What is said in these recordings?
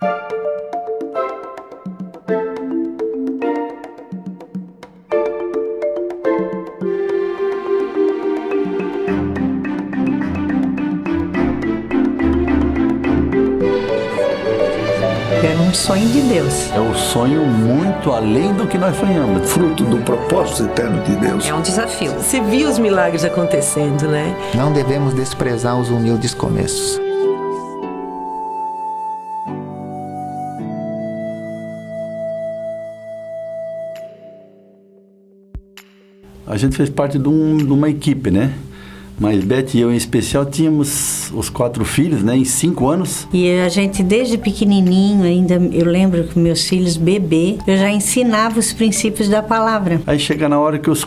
Era um sonho de Deus. É um sonho muito além do que nós sonhamos. Fruto do propósito eterno de Deus. É um desafio. Você viu os milagres acontecendo, né? Não devemos desprezar os humildes começos. A gente fez parte de uma equipe, né? Mas Beth e eu, em especial, tínhamos os 4 filhos, né? Em 5 anos. E a gente, desde pequenininho, ainda eu lembro que meus filhos bebê, eu já ensinava os princípios da palavra. Aí chega na hora que os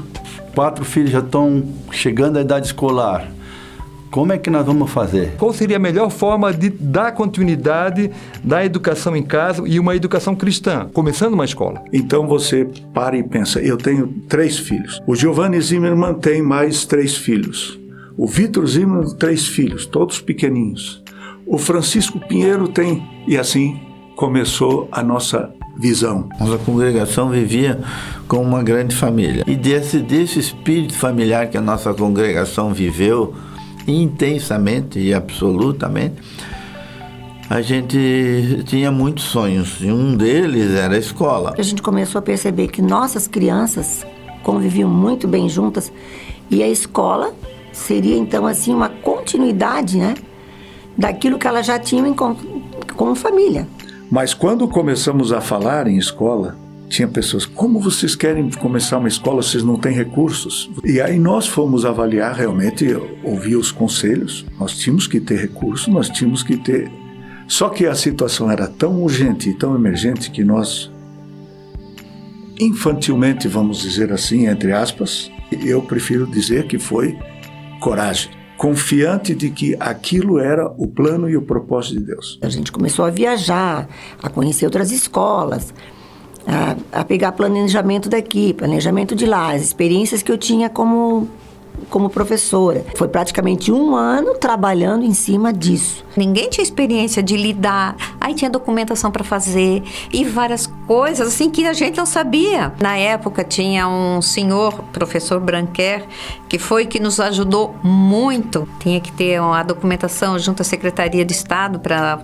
4 filhos já estão chegando à idade escolar. Como é que nós vamos fazer? Qual seria a melhor forma de dar continuidade da educação em casa e uma educação cristã, começando uma escola? Então você para e pensa, eu tenho 3 filhos. O Giovanni Zimmermann tem mais 3 filhos. O Vitor Zimmermann, 3 filhos, todos pequeninhos. O Francisco Pinheiro tem, e assim começou a nossa visão. Nossa congregação vivia como uma grande família. E desse espírito familiar que a nossa congregação viveu intensamente e absolutamente, a gente tinha muitos sonhos. E um deles era a escola. A gente começou a perceber que nossas crianças conviviam muito bem juntas e a escola seria, então, assim, uma continuidade, né, daquilo que elas já tinham como família. Mas quando começamos a falar em escola, tinha pessoas, como vocês querem começar uma escola, vocês não têm recursos? E aí nós fomos avaliar realmente, ouvir os conselhos, nós tínhamos que ter recursos, nós tínhamos que ter... Só que a situação era tão urgente e tão emergente que nós, infantilmente, vamos dizer assim, entre aspas, eu prefiro dizer que foi coragem, confiante de que aquilo era o plano e o propósito de Deus. A gente começou a viajar, a conhecer outras escolas, a pegar planejamento daqui, planejamento de lá, as experiências que eu tinha como professora. Foi praticamente 1 ano trabalhando em cima disso. Ninguém tinha experiência de lidar, aí tinha documentação para fazer e várias coisas assim que a gente não sabia. Na época tinha um senhor, professor Branquer, que nos ajudou muito. Tinha que ter a documentação junto à Secretaria de Estado para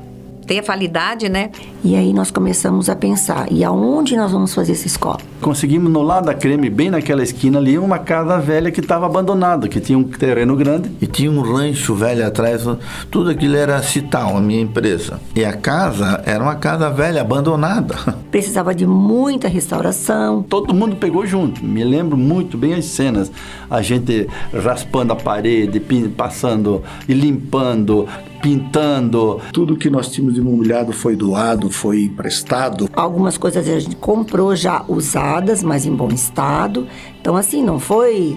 ter a validade, né? E aí nós começamos a pensar, e aonde nós vamos fazer essa escola? Conseguimos no lado da Creme, bem naquela esquina ali, uma casa velha que estava abandonada, que tinha um terreno grande. E tinha um rancho velho atrás, tudo aquilo era Cital, a minha empresa. E a casa era uma casa velha, abandonada. Precisava de muita restauração. Todo mundo pegou junto, me lembro muito bem as cenas. A gente raspando a parede, passando e limpando, pintando. Tudo que nós tínhamos de mobiliário foi doado, foi emprestado. Algumas coisas a gente comprou já usadas, mas em bom estado. Então, assim, não foi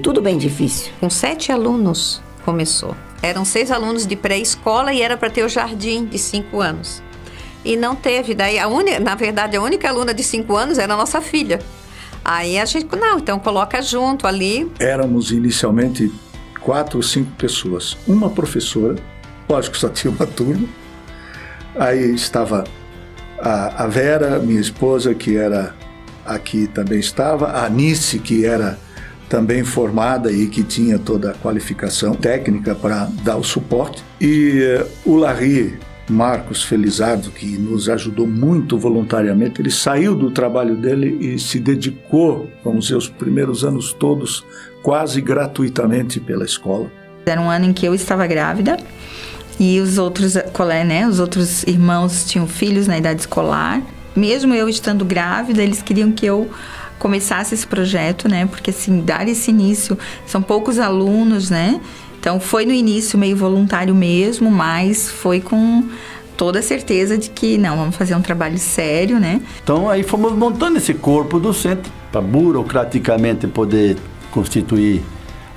tudo bem difícil. Com 7 alunos começou. Eram 6 alunos de pré-escola e era para ter o jardim de 5 anos. E não teve. Daí, na verdade, a única aluna de 5 anos era a nossa filha. Aí a gente, então coloca junto ali. Éramos inicialmente 4 ou 5 pessoas. Uma professora, lógico que só tinha uma turma. Aí estava a Vera, minha esposa, que era aqui também estava. A Anice, que era também formada e que tinha toda a qualificação técnica para dar o suporte. E o Larry Marcos Felizardo, que nos ajudou muito voluntariamente, ele saiu do trabalho dele e se dedicou, vamos dizer, os primeiros anos todos, quase gratuitamente pela escola. Era um ano em que eu estava grávida e os outros irmãos tinham filhos na idade escolar. Mesmo eu estando grávida, eles queriam que eu começasse esse projeto, né? Porque, assim, dar esse início, são poucos alunos, né? Então, foi no início meio voluntário mesmo, mas foi com toda a certeza de que, não, vamos fazer um trabalho sério, né? Então, aí fomos montando esse corpo do centro para burocraticamente poder constituir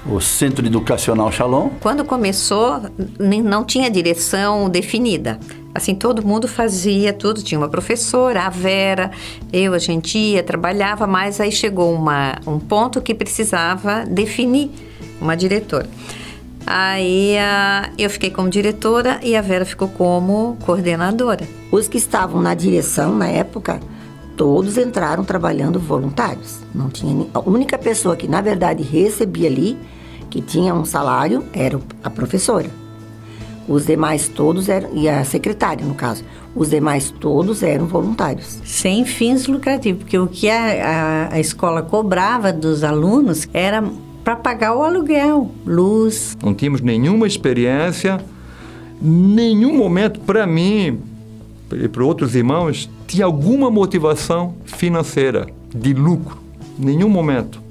o Centro Educacional Shalom. Quando começou, não tinha direção definida. Assim, todo mundo fazia tudo. Tinha uma professora, a Vera, a gente ia, trabalhava, mas aí chegou um ponto que precisava definir uma diretora. Aí eu fiquei como diretora e a Vera ficou como coordenadora. Os que estavam na direção na época, todos entraram trabalhando voluntários. Não tinha a única pessoa que na verdade recebia ali, que tinha um salário, era a professora. Os demais todos eram, e a secretária no caso, os demais todos eram voluntários. Sem fins lucrativos, porque o que a escola cobrava dos alunos era para pagar o aluguel, luz. Não tínhamos nenhuma experiência, nenhum momento para mim e para outros irmãos tinha alguma motivação financeira, de lucro, nenhum momento.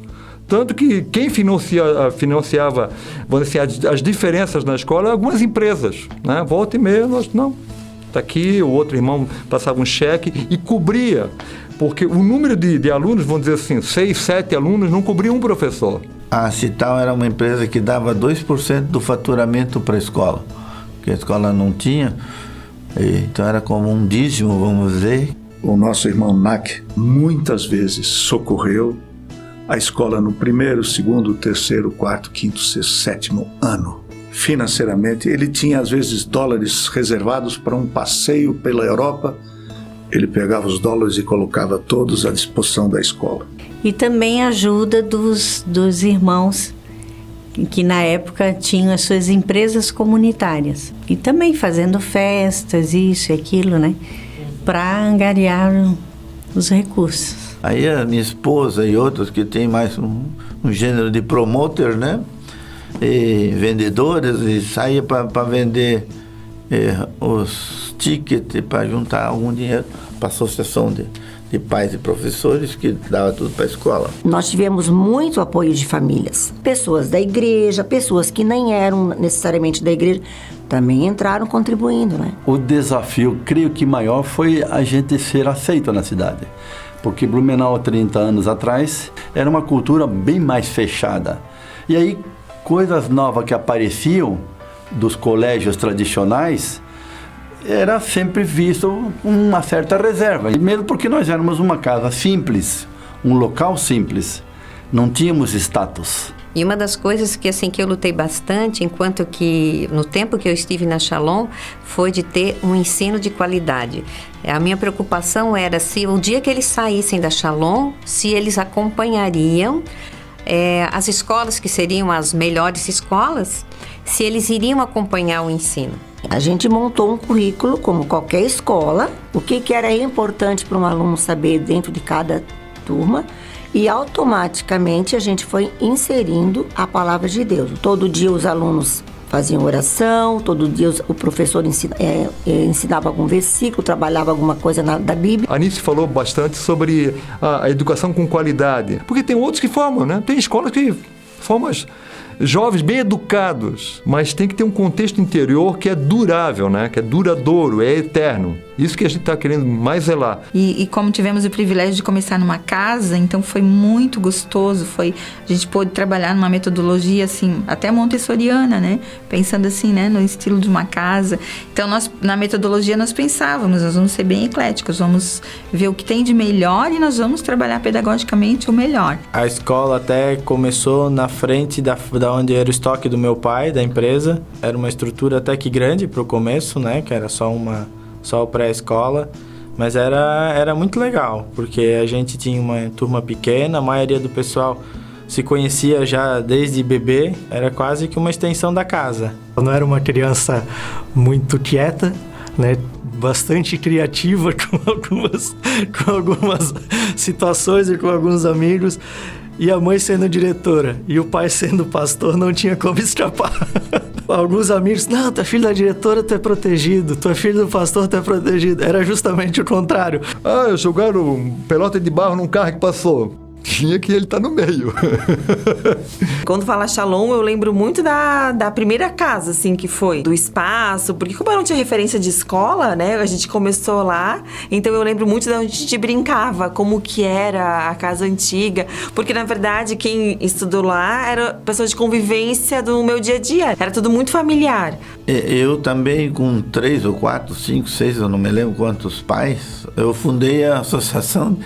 Tanto que quem financiava, vamos dizer, as diferenças na escola, algumas empresas, né? Volta e meia, nós não. Está aqui, o outro irmão passava um cheque e cobria, porque o número de alunos, vamos dizer assim, 6, 7 alunos, não cobria um professor. A Cital era uma empresa que dava 2% do faturamento para a escola, porque a escola não tinha, então era como um dízimo, vamos dizer. O nosso irmão NAC muitas vezes socorreu a escola no primeiro, segundo, terceiro, quarto, quinto, sexto, sétimo ano. Financeiramente, ele tinha às vezes dólares reservados para um passeio pela Europa. Ele pegava os dólares e colocava todos à disposição da escola. E também a ajuda dos irmãos que na época tinham as suas empresas comunitárias. E também fazendo festas, isso e aquilo, né? Para angariar os recursos. Aí a minha esposa e outros que tem mais um gênero de promoter, né? E vendedores, e saía para vender os tickets para juntar algum dinheiro para a associação de pais e professores que dava tudo para a escola. Nós tivemos muito apoio de famílias, pessoas da igreja, pessoas que nem eram necessariamente da igreja, também entraram contribuindo, né? O desafio, creio que maior, foi a gente ser aceito na cidade. Porque Blumenau, 30 anos atrás, era uma cultura bem mais fechada. E aí, coisas novas que apareciam dos colégios tradicionais, era sempre visto uma certa reserva. E mesmo porque nós éramos uma casa simples, um local simples, não tínhamos status. E uma das coisas que eu lutei bastante, enquanto que no tempo que eu estive na Shalom, foi de ter um ensino de qualidade. A minha preocupação era se o dia que eles saíssem da Shalom, se eles acompanhariam as escolas que seriam as melhores escolas, se eles iriam acompanhar o ensino. A gente montou um currículo, como qualquer escola, o que era importante para um aluno saber dentro de cada turma, e automaticamente a gente foi inserindo a palavra de Deus. Todo dia os alunos faziam oração, todo dia o professor ensinava algum versículo, trabalhava alguma coisa da Bíblia. A Anice falou bastante sobre a educação com qualidade, porque tem outros que formam, né? Tem escolas que formam jovens bem educados, mas tem que ter um contexto interior que é durável, né? Que é duradouro, é eterno. Isso que a gente está querendo mais zelar. E como tivemos o privilégio de começar numa casa, então foi muito gostoso. A gente pôde trabalhar numa metodologia assim, até montessoriana, né? Pensando assim, né? No estilo de uma casa. Então na metodologia nós pensávamos, nós vamos ser bem ecléticos, vamos ver o que tem de melhor e nós vamos trabalhar pedagogicamente o melhor. A escola até começou na frente da onde era o estoque do meu pai, da empresa. Era uma estrutura até que grande para o começo, né? Que era só o pré-escola, mas era muito legal, porque a gente tinha uma turma pequena, a maioria do pessoal se conhecia já desde bebê, era quase que uma extensão da casa. Eu não era uma criança muito quieta, né? Bastante criativa com algumas situações e com alguns amigos, e a mãe sendo diretora e o pai sendo pastor, não tinha como escapar. Alguns amigos, não, tu é filho da diretora, tu é protegido, tu é filho do pastor, tu é protegido. Era justamente o contrário. Jogaram pelota de barro num carro que passou. Tinha que ele tá no meio. Quando fala Shalom, eu lembro muito da primeira casa, assim, que foi. Do espaço, porque como eu não tinha referência de escola, né? A gente começou lá, então eu lembro muito de onde a gente brincava, como que era a casa antiga. Porque, na verdade, quem estudou lá era pessoa de convivência do meu dia a dia. Era tudo muito familiar. Eu também, com 3 ou 4, 5, 6, eu não me lembro quantos pais, eu fundei a associação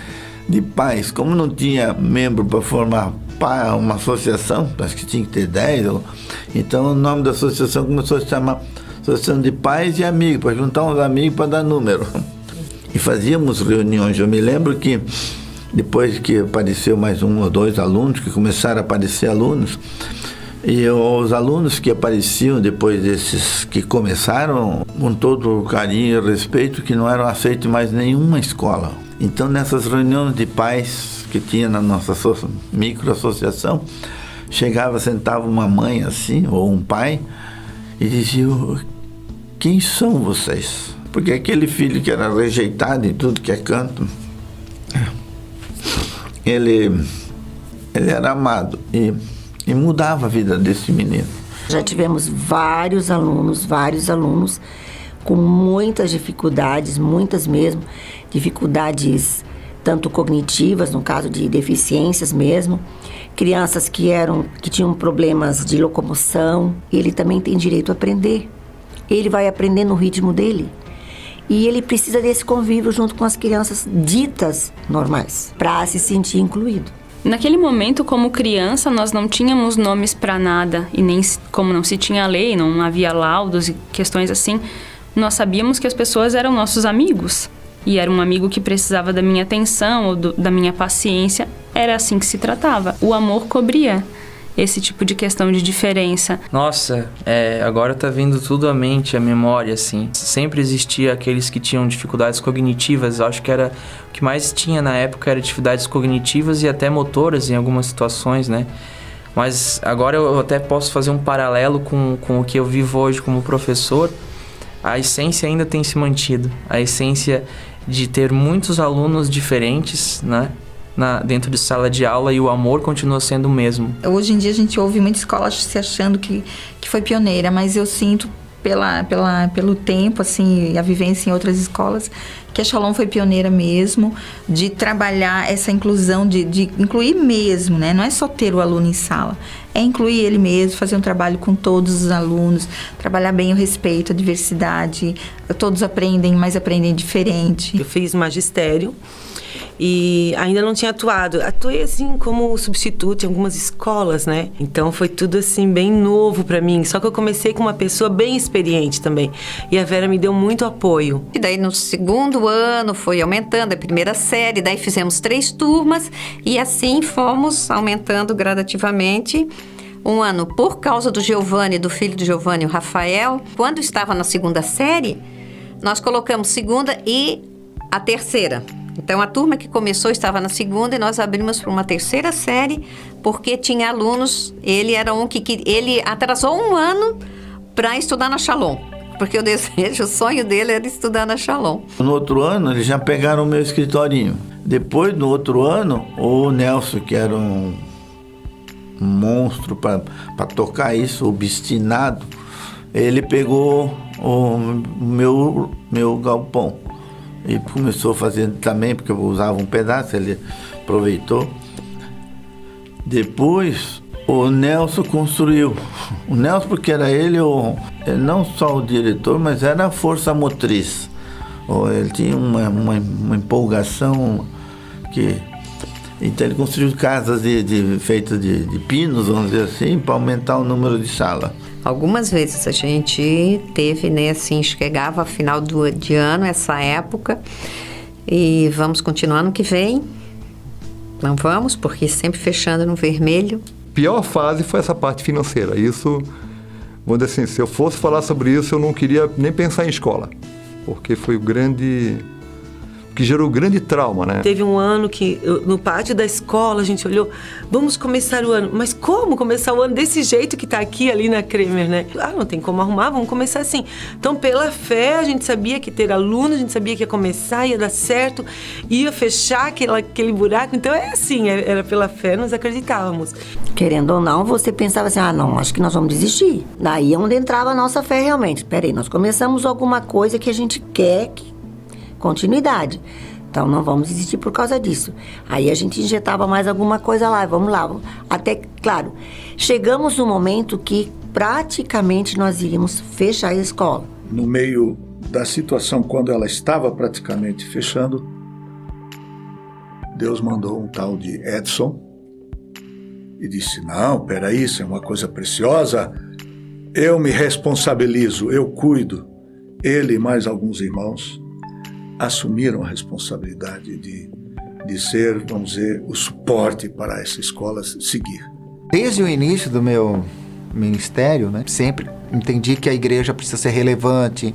de pais. Como não tinha membro para formar uma associação, acho que tinha que ter 10. Então o nome da associação começou a se chamar Associação de Pais e Amigos, para juntar uns amigos para dar número. E fazíamos reuniões. Eu me lembro que depois que apareceu mais 1 ou 2 alunos, que começaram a aparecer alunos, e os alunos que apareciam depois desses que começaram, com todo o carinho e respeito, que não eram aceitos em mais nenhuma escola. Então, nessas reuniões de pais que tinha na nossa microassociação, sentava uma mãe assim, ou um pai, e dizia: quem são vocês? Porque aquele filho que era rejeitado em tudo que é canto, ele era amado e mudava a vida desse menino. Já tivemos vários alunos com muitas dificuldades, muitas mesmo, dificuldades tanto cognitivas, no caso de deficiências mesmo, crianças que tinham problemas de locomoção. Ele também tem direito a aprender. Ele vai aprender no ritmo dele. E ele precisa desse convívio junto com as crianças ditas normais, para se sentir incluído. Naquele momento, como criança, nós não tínhamos nomes para nada, e nem como não se tinha lei, não havia laudos e questões assim, nós sabíamos que as pessoas eram nossos amigos. E era um amigo que precisava da minha atenção ou da minha paciência, era assim que se tratava. O amor cobria esse tipo de questão de diferença. Nossa, agora tá vindo tudo à mente, à memória, assim. Sempre existia aqueles que tinham dificuldades cognitivas, eu acho que era o que mais tinha na época, era dificuldades cognitivas e até motoras em algumas situações, né? Mas agora eu até posso fazer um paralelo com o que eu vivo hoje como professor. A essência ainda tem se mantido, a essência de ter muitos alunos diferentes, né? Dentro de sala de aula, e o amor continua sendo o mesmo. Hoje em dia a gente ouve muita escola se achando que foi pioneira, mas eu sinto pelo tempo, assim, a vivência em outras escolas, que a Shalom foi pioneira mesmo, de trabalhar essa inclusão, de incluir mesmo, né? Não é só ter o aluno em sala, é incluir ele mesmo, fazer um trabalho com todos os alunos, trabalhar bem o respeito, a diversidade. Todos aprendem, mas aprendem diferente. Eu fiz magistério e ainda não tinha atuado. Atuei assim como substituto em algumas escolas, né? Então foi tudo assim bem novo pra mim. Só que eu comecei com uma pessoa bem experiente também. E a Vera me deu muito apoio. E daí no segundo ano foi aumentando a primeira série, daí fizemos 3 turmas e assim fomos aumentando gradativamente. Um ano por causa do Giovanni, do filho do Giovanni, o Rafael. Quando estava na segunda série, nós colocamos segunda e a terceira. Então, a turma que começou estava na segunda e nós abrimos para uma terceira série, porque tinha alunos, ele era ele atrasou 1 ano para estudar na Shalom, porque o sonho dele era estudar na Shalom. No outro ano, eles já pegaram o meu escritorinho. Depois, no outro ano, o Nelson, que era um monstro para tocar isso, obstinado, ele pegou o meu galpão. E começou a fazer também, porque eu usava um pedaço, ele aproveitou. Depois, o Nelson construiu. O Nelson, porque era ele não só o diretor, mas era a força motriz. Ele tinha uma empolgação que... Então ele construiu casas feitas de pinos, vamos dizer assim, para aumentar o número de sala. Algumas vezes a gente teve, né, assim, chegava ao final de ano, essa época, e vamos continuar no que vem. Não vamos, porque sempre fechando no vermelho. Pior fase foi essa parte financeira. Isso, vamos dizer assim, se eu fosse falar sobre isso, eu não queria nem pensar em escola, porque foi o que gerou grande trauma, né? Teve um ano que, no pátio da escola, a gente olhou, vamos começar o ano. Mas como começar o ano desse jeito que tá aqui, ali na Kremer, né? Não tem como arrumar, vamos começar assim. Então, pela fé, a gente sabia que ter aluno, a gente sabia que ia começar, ia dar certo, ia fechar aquele buraco. Então, assim, era pela fé, nós acreditávamos. Querendo ou não, você pensava assim, não, acho que nós vamos desistir. Daí é onde entrava a nossa fé realmente. Peraí, nós começamos alguma coisa que a gente quer continuidade. Então, não vamos desistir por causa disso. Aí a gente injetava mais alguma coisa lá, vamos lá. Até, claro, chegamos no momento que praticamente nós iríamos fechar a escola. No meio da situação, quando ela estava praticamente fechando, Deus mandou um tal de Edson e disse, não, peraí, isso é uma coisa preciosa, eu me responsabilizo, eu cuido. Ele e mais alguns irmãos assumiram a responsabilidade de ser, vamos dizer, o suporte para essa escola seguir. Desde o início do meu ministério, né, sempre entendi que a igreja precisa ser relevante.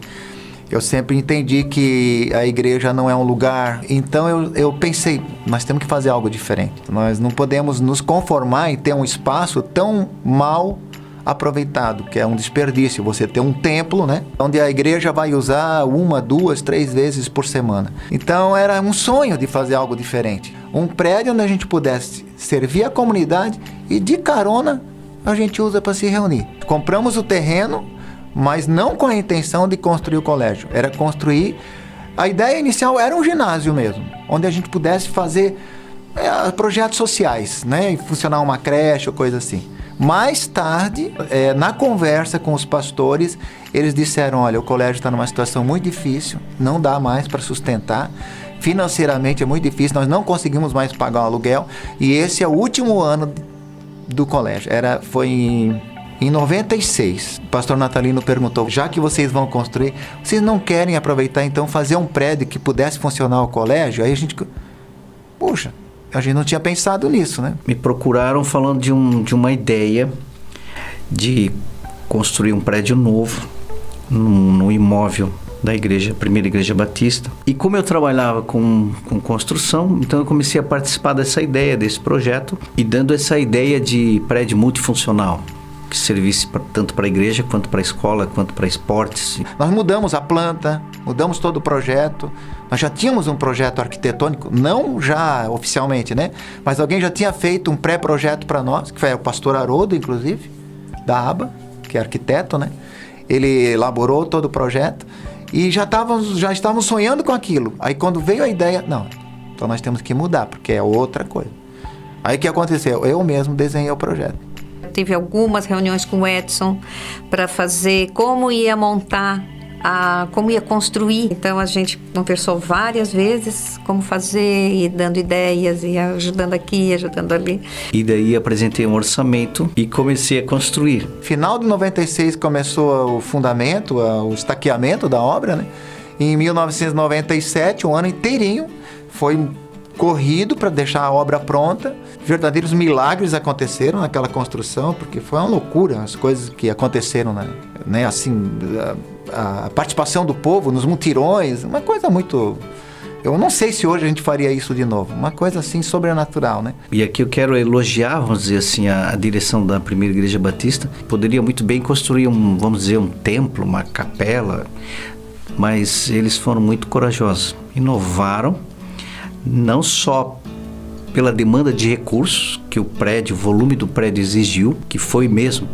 Eu sempre entendi que a igreja não é um lugar. Então eu pensei, nós temos que fazer algo diferente. Nós não podemos nos conformar em ter um espaço tão mal aproveitado, que é um desperdício. Você ter um templo, né, onde a igreja vai usar 1, 2, 3 vezes por semana. Então era um sonho de fazer algo diferente. Um prédio onde a gente pudesse servir a comunidade e de carona a gente usa para se reunir. Compramos o terreno, mas não com a intenção de construir o colégio. Era construir... A ideia inicial era um ginásio mesmo, onde a gente pudesse fazer projetos sociais, né, e funcionar uma creche ou coisa assim. Mais tarde, na conversa com os pastores, eles disseram, olha, o colégio está numa situação muito difícil, não dá mais para sustentar, financeiramente é muito difícil, nós não conseguimos mais pagar o aluguel, e esse é o último ano do colégio. Foi em 96. O pastor Natalino perguntou, já que vocês vão construir, vocês não querem aproveitar então fazer um prédio que pudesse funcionar o colégio? Aí a gente, puxa, a gente não tinha pensado nisso, né? Me procuraram falando de uma ideia de construir um prédio novo no imóvel da igreja, primeira igreja batista. E como eu trabalhava com construção, então eu comecei a participar dessa ideia, desse projeto, e dando essa ideia de prédio multifuncional, que servisse tanto para a igreja, quanto para a escola, quanto para esportes. Nós mudamos a planta, mudamos todo o projeto. Nós já tínhamos um projeto arquitetônico, não já oficialmente, né? Mas alguém já tinha feito um pré-projeto para nós, que foi o pastor Haroldo, inclusive, da ABA, que é arquiteto, né? Ele elaborou todo o projeto e já estávamos sonhando com aquilo. Aí quando veio a ideia, não, então nós temos que mudar, porque é outra coisa. Aí o que aconteceu? Eu mesmo desenhei o projeto. Tive algumas reuniões com o Edson para fazer como ia montar, como ia construir. Então a gente conversou várias vezes como fazer, e dando ideias, e ajudando aqui, ajudando ali. E daí apresentei um orçamento e comecei a construir. Final de 96 começou o fundamento, o estaqueamento da obra, né? Em 1997, um ano inteirinho, foi corrido para deixar a obra pronta. Verdadeiros milagres aconteceram naquela construção, porque foi uma loucura as coisas que aconteceram, né? Assim, a participação do povo nos mutirões, uma coisa muito... Eu não sei se hoje a gente faria isso de novo, uma coisa assim sobrenatural, né? E aqui eu quero elogiar, vamos dizer assim, a direção da primeira igreja batista. Poderia muito bem construir vamos dizer, um templo, uma capela, mas eles foram muito corajosos, inovaram, não só pela demanda de recursos que o volume do prédio exigiu, que foi mesmo,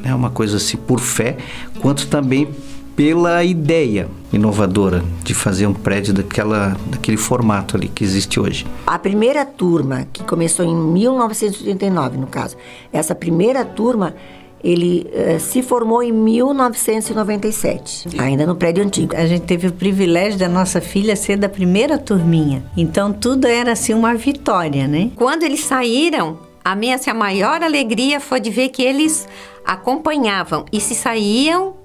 né, uma coisa assim por fé, quanto também pela ideia inovadora de fazer um prédio daquele formato ali que existe hoje. A primeira turma, que começou em 1989, no caso, essa primeira turma, ele se formou em 1997, ainda no prédio antigo. A gente teve o privilégio da nossa filha ser da primeira turminha. Então tudo era assim uma vitória, né? Quando eles saíram, a maior alegria foi de ver que eles acompanhavam e se saíam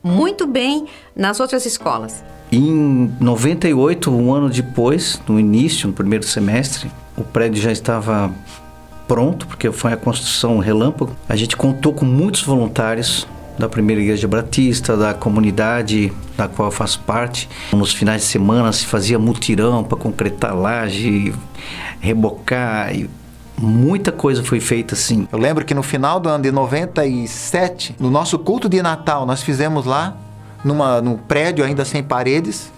muito bem nas outras escolas. Em 98, um ano depois, no primeiro semestre, o prédio já estava pronto, porque foi a construção relâmpago. A gente contou com muitos voluntários da primeira igreja batista, da comunidade da qual eu faço parte. Nos finais de semana se fazia mutirão para concretar laje, rebocar, e muita coisa foi feita assim. Eu lembro que no final do ano de 97, no nosso culto de Natal, nós fizemos lá, num prédio ainda sem paredes,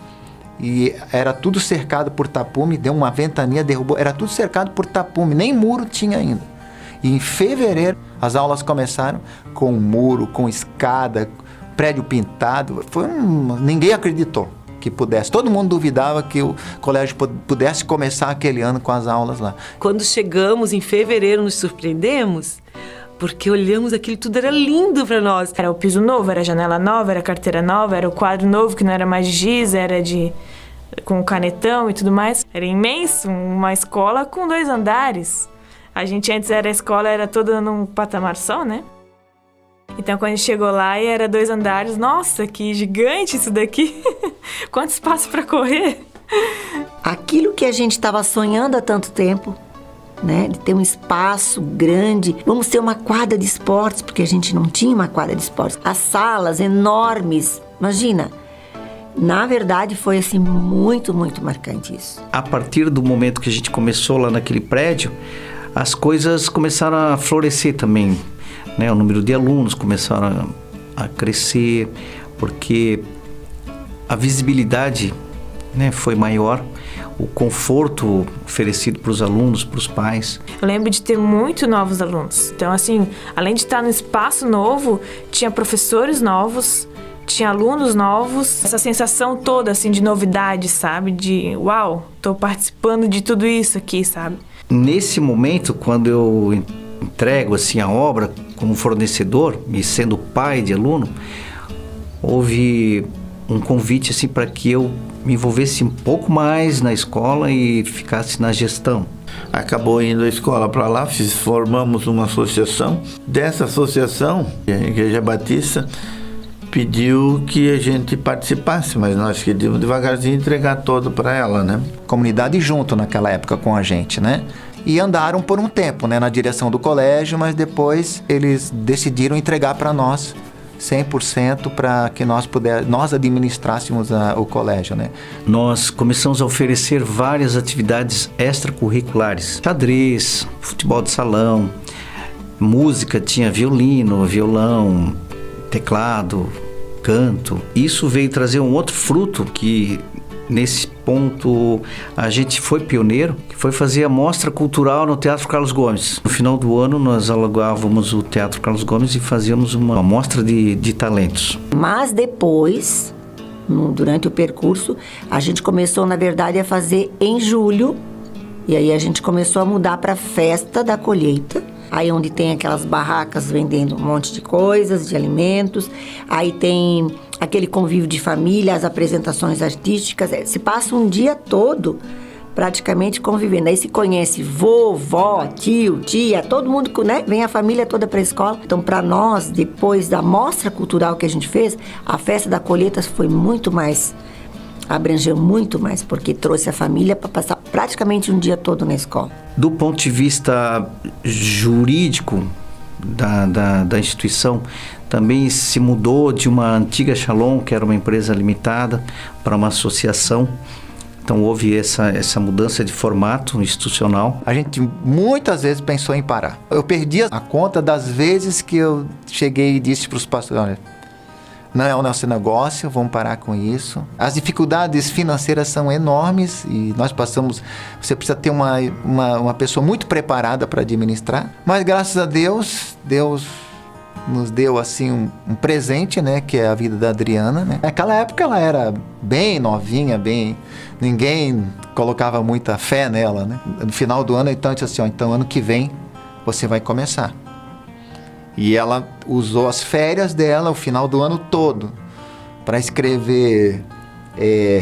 e era tudo cercado por tapume, deu uma ventania, derrubou, era tudo cercado por tapume, nem muro tinha ainda. E em fevereiro, as aulas começaram com muro, com escada, prédio pintado. Ninguém acreditou que pudesse. Todo mundo duvidava que o colégio pudesse começar aquele ano com as aulas lá. Quando chegamos em fevereiro, nos surpreendemos, porque olhamos aquilo, tudo era lindo para nós. Era o piso novo, era a janela nova, era a carteira nova, era o quadro novo, que não era mais de giz, era com canetão e tudo mais. Era imenso, uma escola com 2 andares. A gente antes a escola era toda num patamar só, né? Então, quando a gente chegou lá e era 2 andares, nossa, que gigante isso daqui! Quanto espaço para correr! Aquilo que a gente estava sonhando há tanto tempo, né? De ter um espaço grande. Vamos ter uma quadra de esportes, porque a gente não tinha uma quadra de esportes. As salas enormes. Imagina! Na verdade, foi assim muito, muito marcante isso. A partir do momento que a gente começou lá naquele prédio, as coisas começaram a florescer também, né? O número de alunos começaram a crescer, porque a visibilidade, né, foi maior, o conforto oferecido para os alunos, para os pais. Eu lembro de ter muito novos alunos. Então, assim, além de estar num espaço novo, tinha professores novos, tinha alunos novos. Essa sensação toda, assim, de novidade, sabe? De, uau, tô participando de tudo isso aqui, sabe? Nesse momento, quando eu entrego assim a obra como fornecedor e sendo pai de aluno, houve um convite assim para que eu me envolvesse um pouco mais na escola e ficasse na gestão. Acabou indo a escola para lá, formamos uma associação. Dessa associação, a Igreja Batista pediu que a gente participasse, mas nós queríamos devagarzinho entregar todo para ela, né? Comunidade junto naquela época com a gente, né? E andaram por um tempo, né, na direção do colégio, mas depois eles decidiram entregar para nós 100% para que nós administrássemos o colégio, né? Nós começamos a oferecer várias atividades extracurriculares. Xadrez, futebol de salão, música, tinha violino, violão, teclado, canto. Isso veio trazer um outro fruto que, nesse ponto, a gente foi pioneiro, que foi fazer a mostra cultural no Teatro Carlos Gomes. No final do ano, nós alugávamos o Teatro Carlos Gomes e fazíamos uma mostra de talentos. Mas depois, durante o percurso, a gente começou, na verdade, a fazer em julho. E aí a gente começou a mudar para a Festa da Colheita. Aí onde tem aquelas barracas vendendo um monte de coisas, de alimentos. Aí tem aquele convívio de família, as apresentações artísticas. Se passa um dia todo praticamente convivendo. Aí se conhece vovó, tio, tia, todo mundo, né? Vem a família toda para a escola. Então, para nós, depois da mostra cultural que a gente fez, a Festa da Colheita foi muito mais, abrangeu muito mais, porque trouxe a família para passar praticamente um dia todo na escola. Do ponto de vista jurídico da instituição, também se mudou de uma antiga Shalom, que era uma empresa limitada, para uma associação. Então houve essa mudança de formato institucional. A gente muitas vezes pensou em parar. Eu perdi a conta das vezes que eu cheguei e disse para os pastores: olha, não é o nosso negócio, vamos parar com isso. As dificuldades financeiras são enormes e nós passamos... Você precisa ter uma pessoa muito preparada para administrar. Mas graças a Deus, Deus nos deu assim um presente, né? Que é a vida da Adriana, né? Naquela época ela era bem novinha, ninguém colocava muita fé nela, né? No final do ano, então, eu disse assim: então ano que vem você vai começar. E ela usou as férias dela, o final do ano todo, para escrever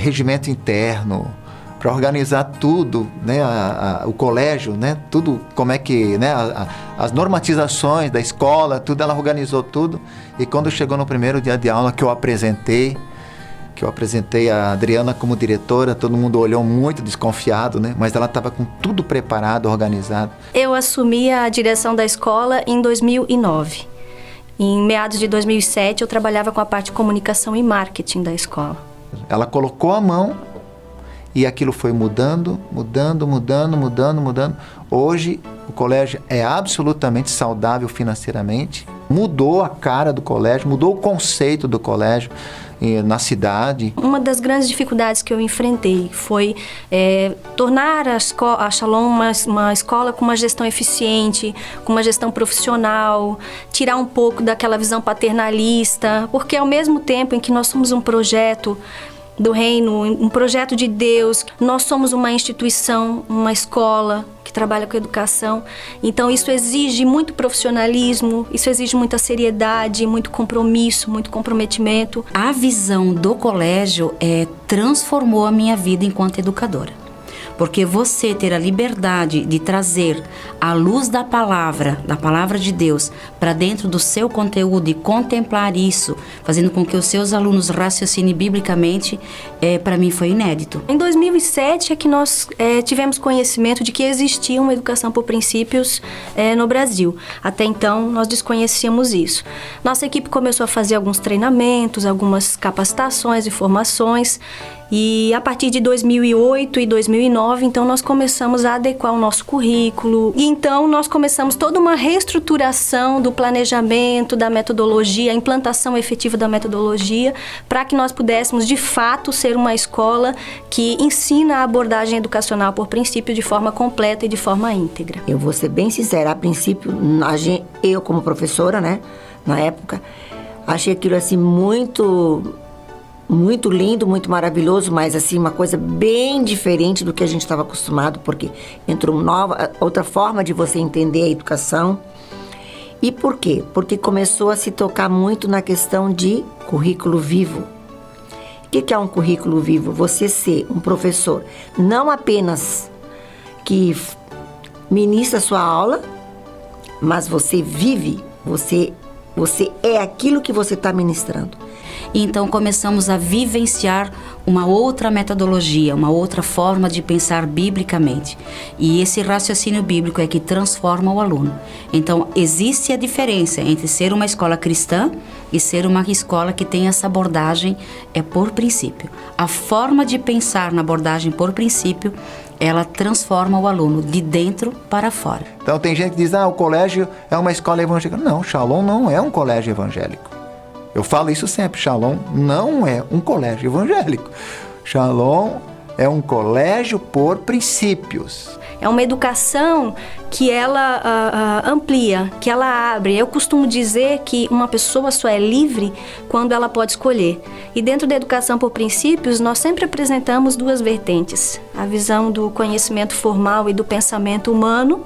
regimento interno, para organizar tudo, né, o colégio, né, tudo, como é que, né, as normatizações da escola, tudo, ela organizou tudo. E quando chegou no primeiro dia de aula que eu apresentei a Adriana como diretora, todo mundo olhou muito desconfiado, né? Mas ela estava com tudo preparado, organizado. Eu assumi a direção da escola em 2009. Em meados de 2007, eu trabalhava com a parte de comunicação e marketing da escola. Ela colocou a mão e aquilo foi mudando. Hoje, o colégio é absolutamente saudável financeiramente. Mudou a cara do colégio, mudou o conceito do colégio na cidade. Uma das grandes dificuldades que eu enfrentei foi tornar a Shalom uma escola com uma gestão eficiente, com uma gestão profissional, tirar um pouco daquela visão paternalista, porque ao mesmo tempo em que nós somos um projeto do reino, um projeto de Deus, nós somos uma instituição, uma escola que trabalha com educação. Então isso exige muito profissionalismo, isso exige muita seriedade, muito compromisso, muito comprometimento. A visão do colégio transformou a minha vida enquanto educadora. Porque você ter a liberdade de trazer a luz da palavra de Deus, para dentro do seu conteúdo e contemplar isso, fazendo com que os seus alunos raciocinem biblicamente, para mim foi inédito. Em 2007 é que nós tivemos conhecimento de que existia uma educação por princípios no Brasil. Até então, nós desconhecíamos isso. Nossa equipe começou a fazer alguns treinamentos, algumas capacitações e formações, e a partir de 2008 e 2009, então, nós começamos a adequar o nosso currículo. E então, nós começamos toda uma reestruturação do planejamento, da metodologia, a implantação efetiva da metodologia, para que nós pudéssemos, de fato, ser uma escola que ensina a abordagem educacional por princípio de forma completa e de forma íntegra. Eu vou ser bem sincera, a princípio, eu como professora, né, na época, achei aquilo assim muito lindo, muito maravilhoso, mas assim, uma coisa bem diferente do que a gente estava acostumado, porque entrou outra forma de você entender a educação. E por quê? Porque começou a se tocar muito na questão de currículo vivo. O que é um currículo vivo? Você ser um professor, não apenas que ministra a sua aula, mas você vive, você é aquilo que você está ministrando. Então começamos a vivenciar uma outra metodologia, uma outra forma de pensar biblicamente. E esse raciocínio bíblico é que transforma o aluno. Então existe a diferença entre ser uma escola cristã e ser uma escola que tem essa abordagem por princípio. A forma de pensar na abordagem por princípio, ela transforma o aluno de dentro para fora. Então tem gente que diz, o colégio é uma escola evangélica. Não, Shalom não é um colégio evangélico. Eu falo isso sempre, Shalom não é um colégio evangélico. Shalom é um colégio por princípios. É uma educação que ela amplia, que ela abre. Eu costumo dizer que uma pessoa só é livre quando ela pode escolher. E dentro da educação por princípios, nós sempre apresentamos duas vertentes. A visão do conhecimento formal e do pensamento humano,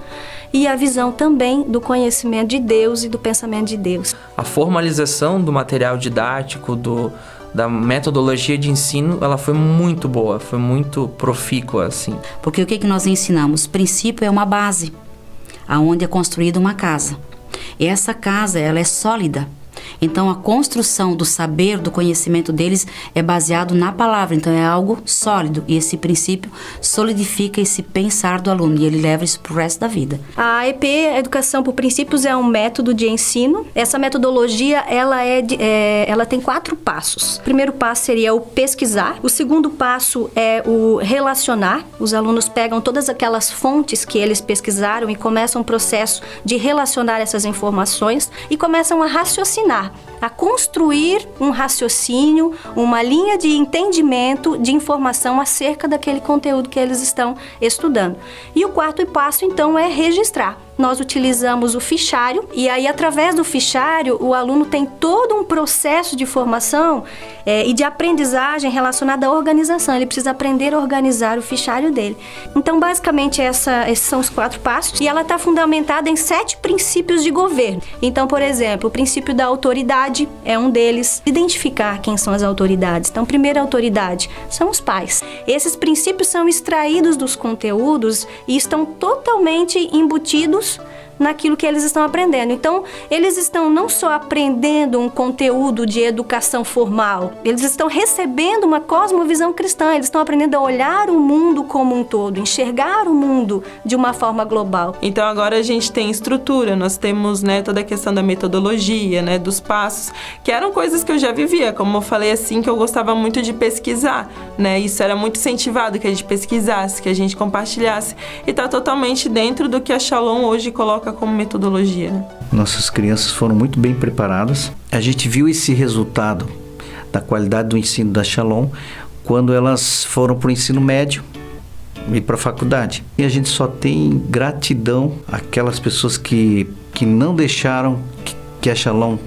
e a visão também do conhecimento de Deus e do pensamento de Deus. A formalização do material didático, da metodologia de ensino, ela foi muito boa, foi muito profícua, assim. Porque o que nós ensinamos? Princípio é uma base, aonde é construída uma casa. E essa casa, ela é sólida. Então, a construção do saber, do conhecimento deles é baseado na palavra. Então, é algo sólido. E esse princípio solidifica esse pensar do aluno. E ele leva isso para o resto da vida. A EP, a Educação por Princípios, é um método de ensino. Essa metodologia, ela tem 4 passos. O primeiro passo seria o pesquisar. O segundo passo é o relacionar. Os alunos pegam todas aquelas fontes que eles pesquisaram e começam um processo de relacionar essas informações e começam a raciocinar, a construir um raciocínio, uma linha de entendimento, de informação acerca daquele conteúdo que eles estão estudando. E o quarto passo, então, é registrar. Nós utilizamos o fichário e aí, através do fichário, o aluno tem todo um processo de formação e de aprendizagem relacionada à organização. Ele precisa aprender a organizar o fichário dele. Então, basicamente, esses são os 4 passos e ela está fundamentada em 7 princípios de governo. Então, por exemplo, o princípio da autoridade é um deles. Identificar quem são as autoridades. Então, primeira autoridade são os pais. Esses princípios são extraídos dos conteúdos e estão totalmente embutidos naquilo que eles estão aprendendo. Então, eles estão não só aprendendo um conteúdo de educação formal, eles estão recebendo uma cosmovisão cristã, eles estão aprendendo a olhar o mundo como um todo, enxergar o mundo de uma forma global. Então, agora a gente tem estrutura, nós temos, toda a questão da metodologia, dos passos, que eram coisas que eu já vivia, como eu falei assim, que eu gostava muito de pesquisar, Isso era muito incentivado, que a gente pesquisasse, que a gente compartilhasse, e está totalmente dentro do que a Shalom hoje coloca como metodologia. Nossas crianças foram muito bem preparadas. A gente viu esse resultado da qualidade do ensino da Shalom quando elas foram para o ensino médio e para a faculdade. E a gente só tem gratidão àquelas pessoas que não deixaram que a Shalom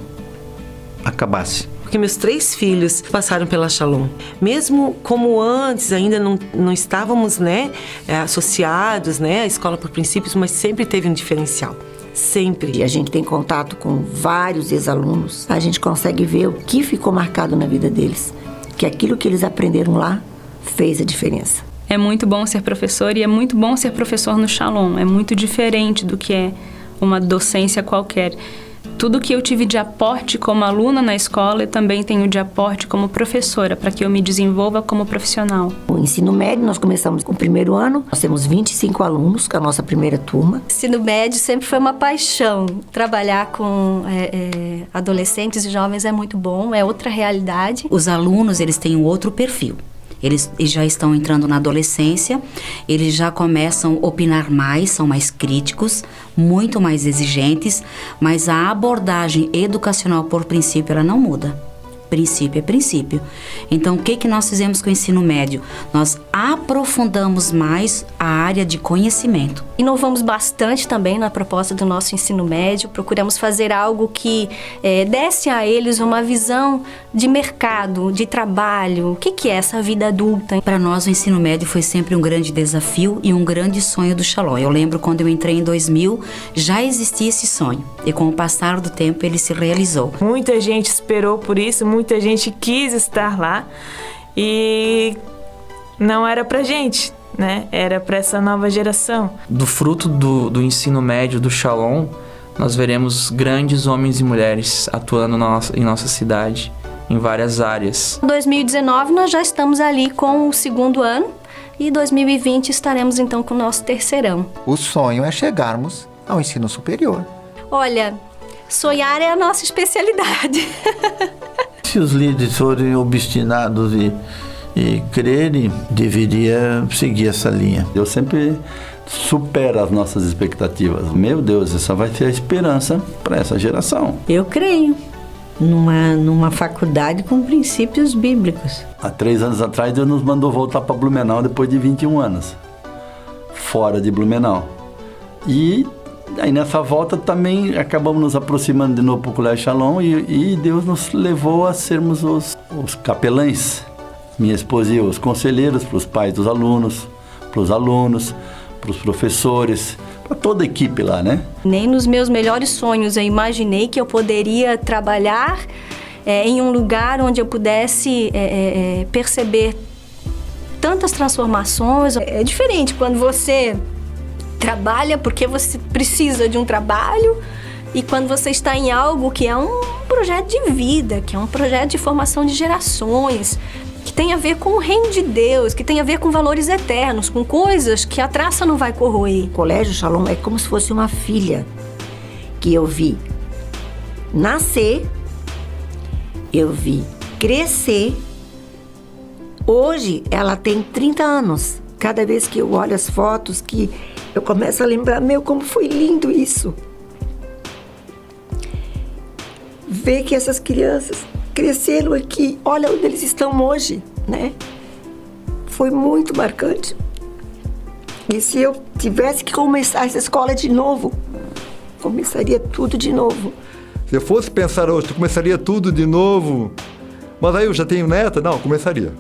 acabasse. Porque meus 3 filhos passaram pela Shalom. Mesmo como antes, ainda não estávamos, associados, à escola por princípios, mas sempre teve um diferencial. Sempre. E a gente tem contato com vários ex-alunos. A gente consegue ver o que ficou marcado na vida deles. Que aquilo que eles aprenderam lá fez a diferença. É muito bom ser professor e é muito bom ser professor no Shalom. É muito diferente do que é uma docência qualquer. Tudo que eu tive de aporte como aluna na escola, eu também tenho de aporte como professora, para que eu me desenvolva como profissional. O ensino médio, nós começamos com o primeiro ano, nós temos 25 alunos, com a nossa primeira turma. Ensino médio sempre foi uma paixão. Trabalhar com adolescentes e jovens é muito bom, é outra realidade. Os alunos, eles têm um outro perfil. Eles já estão entrando na adolescência, eles já começam a opinar mais, são mais críticos, muito mais exigentes, mas a abordagem educacional, por princípio, ela não muda. Princípio é princípio. Então, o que nós fizemos com o ensino médio? Nós aprofundamos mais a área de conhecimento. Inovamos bastante também na proposta do nosso ensino médio. Procuramos fazer algo que desse a eles uma visão de mercado, de trabalho. O que é essa vida adulta? Para nós, o ensino médio foi sempre um grande desafio e um grande sonho do Shalom. Eu lembro quando eu entrei em 2000, já existia esse sonho. E com o passar do tempo, ele se realizou. Muita gente esperou por isso, muita gente quis estar lá e não era pra gente, né? Era pra essa nova geração. Do fruto do ensino médio do Shalom, nós veremos grandes homens e mulheres atuando em nossa cidade, em várias áreas. Em 2019 nós já estamos ali com o segundo ano e em 2020 estaremos então com o nosso terceirão. O sonho é chegarmos ao ensino superior. Olha, sonhar é a nossa especialidade. Se os líderes forem obstinados e crerem, deveria seguir essa linha. Eu sempre supero as nossas expectativas. Meu Deus, essa vai ser a esperança para essa geração. Eu creio numa faculdade com princípios bíblicos. Há 3 anos atrás, Deus nos mandou voltar para Blumenau depois de 21 anos, fora de Blumenau. E aí nessa volta também acabamos nos aproximando de novo para o Colégio Shalom e Deus nos levou a sermos os capelães, minha esposa e eu, os conselheiros para os pais dos alunos, para os alunos, para os professores, para toda a equipe lá, né? Nem nos meus melhores sonhos eu imaginei que eu poderia trabalhar em um lugar onde eu pudesse perceber tantas transformações. É diferente quando você trabalha porque você precisa de um trabalho e quando você está em algo que é um projeto de vida, que é um projeto de formação de gerações, que tem a ver com o reino de Deus, que tem a ver com valores eternos, com coisas que a traça não vai corroer. O Colégio Shalom é como se fosse uma filha que eu vi nascer, eu vi crescer. Hoje ela tem 30 anos. Cada vez que eu olho as fotos, que eu começo a lembrar, como foi lindo isso. Ver que essas crianças cresceram aqui, olha onde eles estão hoje, né? Foi muito marcante. E se eu tivesse que começar essa escola de novo, começaria tudo de novo. Se eu fosse pensar hoje, tu começaria tudo de novo. Mas aí eu já tenho neta? Não, começaria.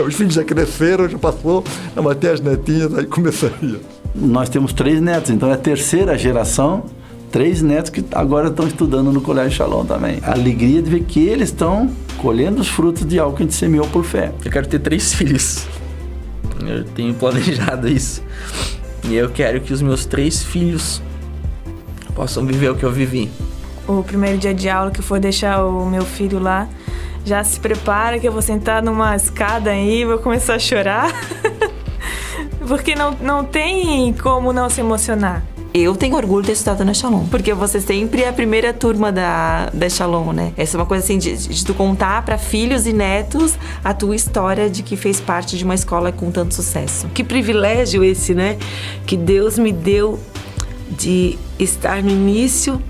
Os filhos já cresceram, já passou. Não, mas tem as netinhas, aí começaria. Nós temos 3 netos, então é a terceira geração. 3 netos que agora estão estudando no Colégio Shalom também. A alegria de ver que eles estão colhendo os frutos de algo que a gente semeou por fé. Eu quero ter 3 filhos. Eu tenho planejado isso. E eu quero que os meus 3 filhos possam viver o que eu vivi. O primeiro dia de aula que eu for deixar o meu filho lá, já se prepara que eu vou sentar numa escada aí e vou começar a chorar. Porque não tem como não se emocionar. Eu tenho orgulho de ter estudado na Shalom, porque você sempre é a primeira turma da Shalom, né? Essa é uma coisa assim de tu contar para filhos e netos a tua história de que fez parte de uma escola com tanto sucesso. Que privilégio esse, né? Que Deus me deu de estar no início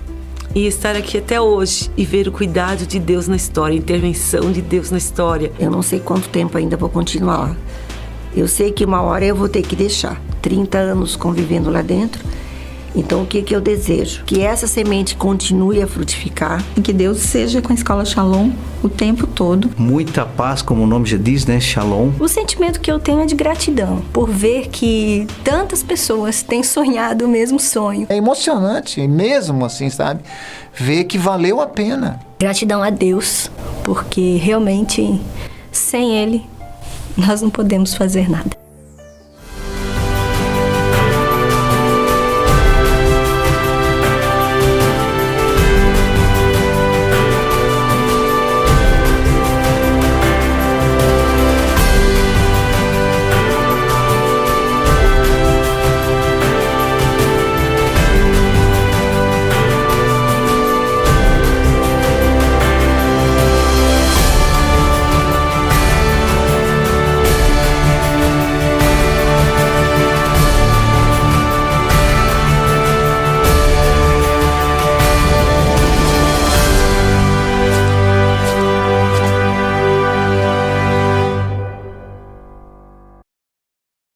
e estar aqui até hoje e ver o cuidado de Deus na história, a intervenção de Deus na história. Eu não sei quanto tempo ainda vou continuar lá. Eu sei que uma hora eu vou ter que deixar. 30 anos convivendo lá dentro. Então, o que eu desejo? Que essa semente continue a frutificar. E que Deus seja com a Escola Shalom o tempo todo. Muita paz, como o nome já diz, né? Shalom. O sentimento que eu tenho é de gratidão por ver que tantas pessoas têm sonhado o mesmo sonho. É emocionante, mesmo assim, sabe? Ver que valeu a pena. Gratidão a Deus, porque realmente sem Ele nós não podemos fazer nada.